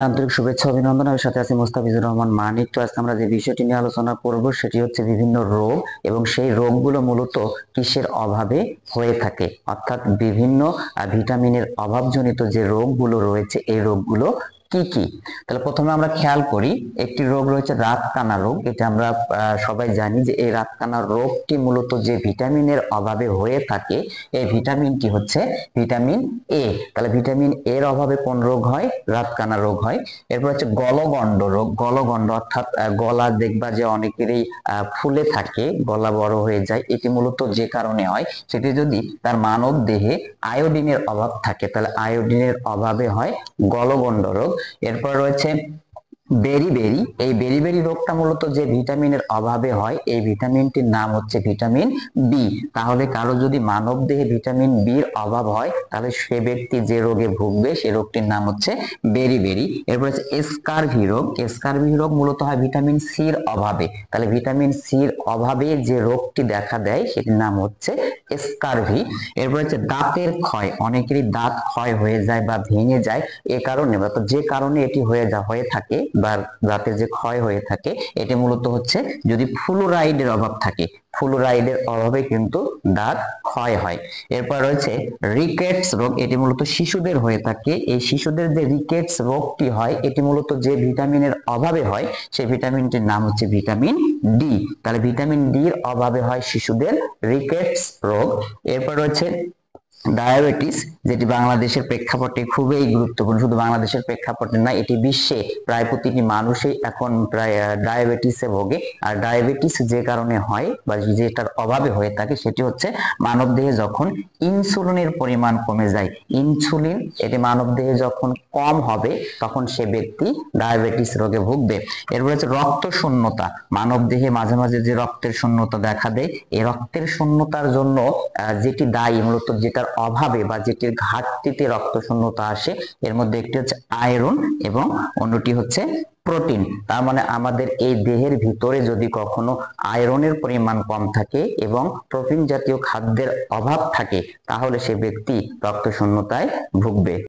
আন্তরিক শুভেচ্ছা অভিনন্দন। আমি সাথে আছি মোস্তাফিজুর রহমান মানিক। তো আজকে আমরা যে বিষয়টি নিয়ে আলোচনা করব সেটি হচ্ছে বিভিন্ন রোগ এবং সেই রোগগুলো মূলত কিসের অভাবে হয়ে থাকে, অর্থাৎ বিভিন্ন ভিটামিনের অভাবজনিত যে রোগগুলো রয়েছে এই রোগগুলো কি কি। তাহলে প্রথমে আমরা খেয়াল করি, একটি রোগ রয়েছে রাতকানা রোগ। এটা আমরা সবাই জানি যে এই রাতকানা রোগটি মূলত যে ভিটামিনের অভাবে হয়ে থাকে, এই ভিটামিনটি হচ্ছে ভিটামিন এ। তাহলে ভিটামিন এর অভাবে কোন রোগ হয়? রাতকানা রোগ হয়। এরপর হচ্ছে গলগণ্ড রোগ। গলগণ্ড অর্থাৎ গলা দেখবা যে অনেকেরই ফুলে থাকে, গলা বড় হয়ে যায়, এটি মূলত যে কারণে হয় সেটি যদি তার মানব দেহে আয়োডিনের অভাব থাকে, তাহলে আয়োডিনের অভাবে হয় গলগণ্ড রোগ। এরপর রয়েছে বেরিবেরি। এই বেরিবেরি রোগটা মূলত যে ভিটামিনের অভাবে হয়, এই ভিটামিনটির নাম হচ্ছে ভিটামিন বি। তাহলে কারো যদি মানব দেহে ভিটামিন বির অভাব হয় তাহলে সে ব্যক্তি যে রোগে ভুগবে সে রোগটির নাম হচ্ছে বেরিবেরি। এরপর হচ্ছে স্কারভি রোগ। স্কারভি রোগ মূলত হয় ভিটামিন সির অভাবে। তাহলে ভিটামিন সির অভাবে যে রোগটি দেখা দেয় সেটির নাম হচ্ছে স্কারভি। এরপর হচ্ছে দাঁতের ক্ষয়। অনেকেরই দাঁত ক্ষয় হয়ে যায় বা ভেঙে যায়, এ কারণে বা যে কারণে এটি হয়ে থাকে বা দাঁতের যে ক্ষয় হয়ে থাকে, এটি মূলত হচ্ছে যদি ফ্লুরাইডের অভাব থাকে। ফ্লুরাইডের অভাবে কিন্তু দাঁত ক্ষয় হয়। এরপর রয়েছে রিকেটস রোগ। এটি মূলত শিশুদের হয়ে থাকে। এই শিশুদের যে রিকেটস রোগটি হয় এটি মূলত যে ভিটামিনের অভাবে হয়, সেই ভিটামিনটির নাম হচ্ছে ভিটামিন ডি। তাহলে ভিটামিন ডি এর অভাবে হয় শিশুদের রিকেটস রোগ। এরপর রয়েছে ডায়াবেটিস, যেটি বাংলাদেশের প্রেক্ষাপটে খুবই গুরুত্বপূর্ণ। শুধু বাংলাদেশের প্রেক্ষাপটে না, এটি বিশ্বে প্রায় প্রতিটি মানুষই এখন প্রায় ডায়াবেটিসে ভোগে। আর ডায়াবেটিস যে কারণে হয় বা যেটার অভাবে হয়ে থাকে সেটি হচ্ছে মানবদেহে যখন ইনসুলিনের পরিমাণ কমে যায়। ইনসুলিন এটি মানবদেহে যখন কম হবে তখন সে ব্যক্তি ডায়াবেটিস রোগে ভুগবে। এরপর হচ্ছে রক্ত শূন্যতা। মানবদেহে মাঝে মাঝে যে রক্তের শূন্যতা দেখা দেয়, এই রক্তের শূন্যতার জন্য যেটি দায়ী, মূলত যেটার অভাবে বা যেটির ঘাটতিতে রক্ত শূন্যতা আসে, এর মধ্যে একটি হচ্ছে আয়রন এবং অন্যটি হচ্ছে প্রোটিন। তার মানে আমাদের এই দেহের ভিতরে যদি কখনো আয়রনের পরিমাণ কম থাকে এবং প্রোটিন জাতীয় খাদ্যের অভাব থাকে তাহলে সে ব্যক্তি রক্ত শূন্যতায় ভুগবে।